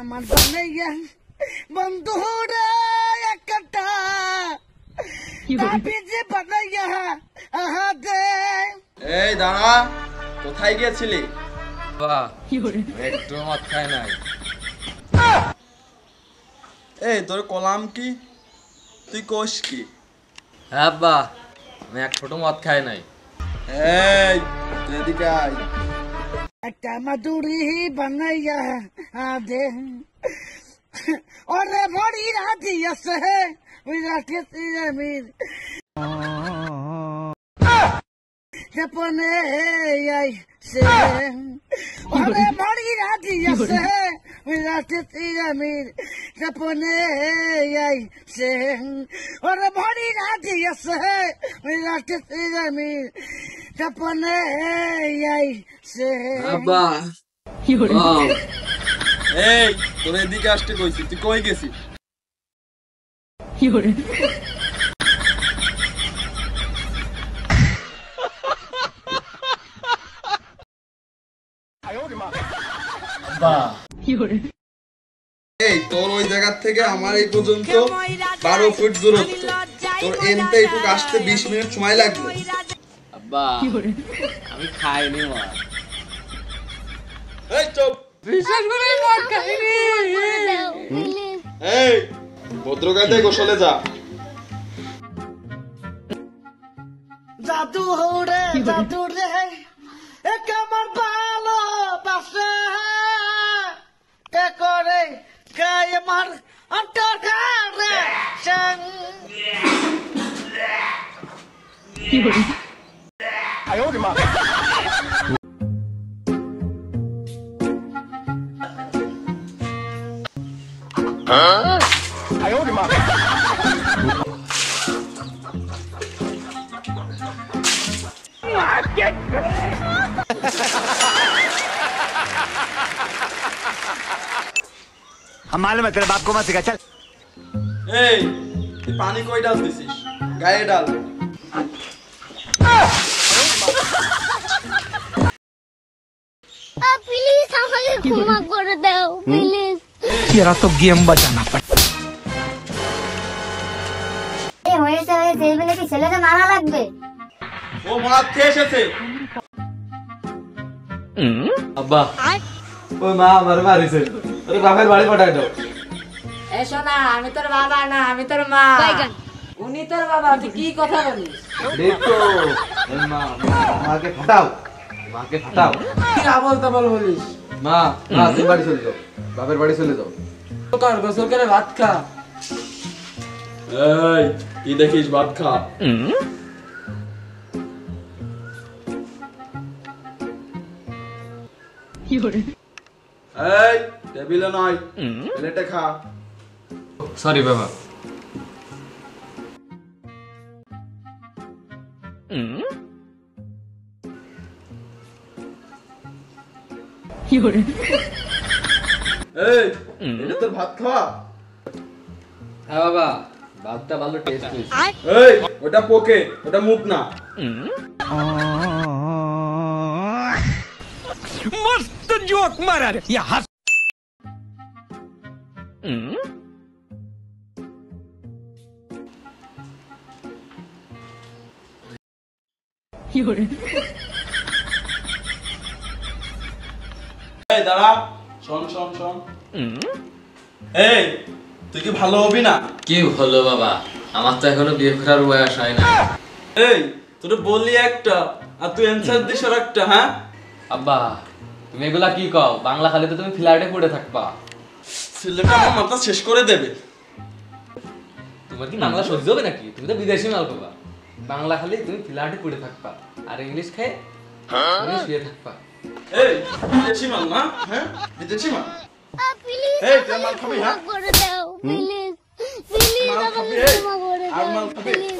আমার বানাইয়া বন্ধুরা একটা তাবিজে বানাইয়া আহা দে। এই দাঁড়া, কোথায় গিয়েছিলি? বাহ, একটু মদ খাই নাই। এই তোর কলাম কি? তুই কোষ কি? হ্যাঁ বাহ, আমি এক ছোট মদ খাই নাই। এই তুই এদিকে আয়। একটা মাদুরি বানাইয়া দে। ওরে ভরি রাজি আছে ওই রাতে আমির japone ai se ore mari rati ase mirate tiramir japone ai se ore mari rati ase mirate tiramir japone ai se আব্বা এই তোর এদিকে আসতে কইছি, তুই কই গেছিস? এই তোর ওই জায়গা থেকে আমার এই পর্যন্ত 12 ফুট দূরত্ব, তোর এনতে একটু আসতে 20 মিনিট সময় লাগবে। আব্বা আমি খাইনি মদ। এই চুপ, বিশ্বাস করে মদ খাইনি। এই ভদ্রকাতে গোসলে যা। জাদু রে এক আমার ভালোবাসা কে করে গায়ে আমার অন্তরে সং हम मालूम है तेरे बाप को मत सिखा चल। এই তুই পানি কই ডাল দিছিস? গায়ে ডাল। প্লিজ আমাকে ক্ষমা করে দাও প্লিজ। तेरा तो गेम बचाना पड़ेगा। হয়েছে বলে কি ছেলেকে মারা লাগবে? ও মদ খেয়ে এসেছে। আব্বা ওই মা আমার মারিছে, ওর বাপের বাড়ি পাঠাই দাও। এ শোনা, আমি তোর বাবা না, আমি তোর মা। উনি তোর বাবা, তুই কি কথা বলিস? দেখো মা, মাকে ফাটাও, মাকে ফাটাও। কি আবল তাবল বলিস? মা তুই বাড়ি চলে যাও, বাপের বাড়ি চলে যাও। কর গোসল করে ভাত খা। এই কি দেখিস? ভাত খা। এই টেবিলে নয়, প্লেটে খা। সরি বাবা। এই এটা তোর ভাত খাওয়া? হ্যাঁ বাবা, ভাতটা ভালো টেস্ট হয়েছে। এই ওটা পোকে, ওটা মুখ না। मस्त जोक मारा रे ये हंस। এই দাঁড়া, শোন শোন শোন। এই তুই কি ভালো হবি না? কি হলো বাবা, আমার তো এখনো বিয়ে করার বয়স হয় না। এই তোর বললি একটা আর তুই অ্যানসার দিস আর একটা। হ্যাঁ আব্বা তুমি এগুলা কি কও? বাংলা খালি তো তুমি ফ্ল্যাটে পড়ে থাকবা। ছেলেটা আমার মাথা শেষ করে দেবে। তোমার কি বাংলা সহ্য হবে নাকি? তুমি তো বিদেশি মাল পাবা। বাংলা খালি তুমি ফ্ল্যাটে পড়ে থাকবা আর ইংলিশ খায় তুমি শুয়ে থাকবা। এই বিদেশি মাল না? হ্যাঁ বিদেশি মাল। প্লিজ এই তুই মাল খাবি? হ্যাঁ করে দাও প্লিজ প্লিজ মাল আমাকে খাবি? ক্ষমা করে আর দাও মাল খাবি? প্লিজ।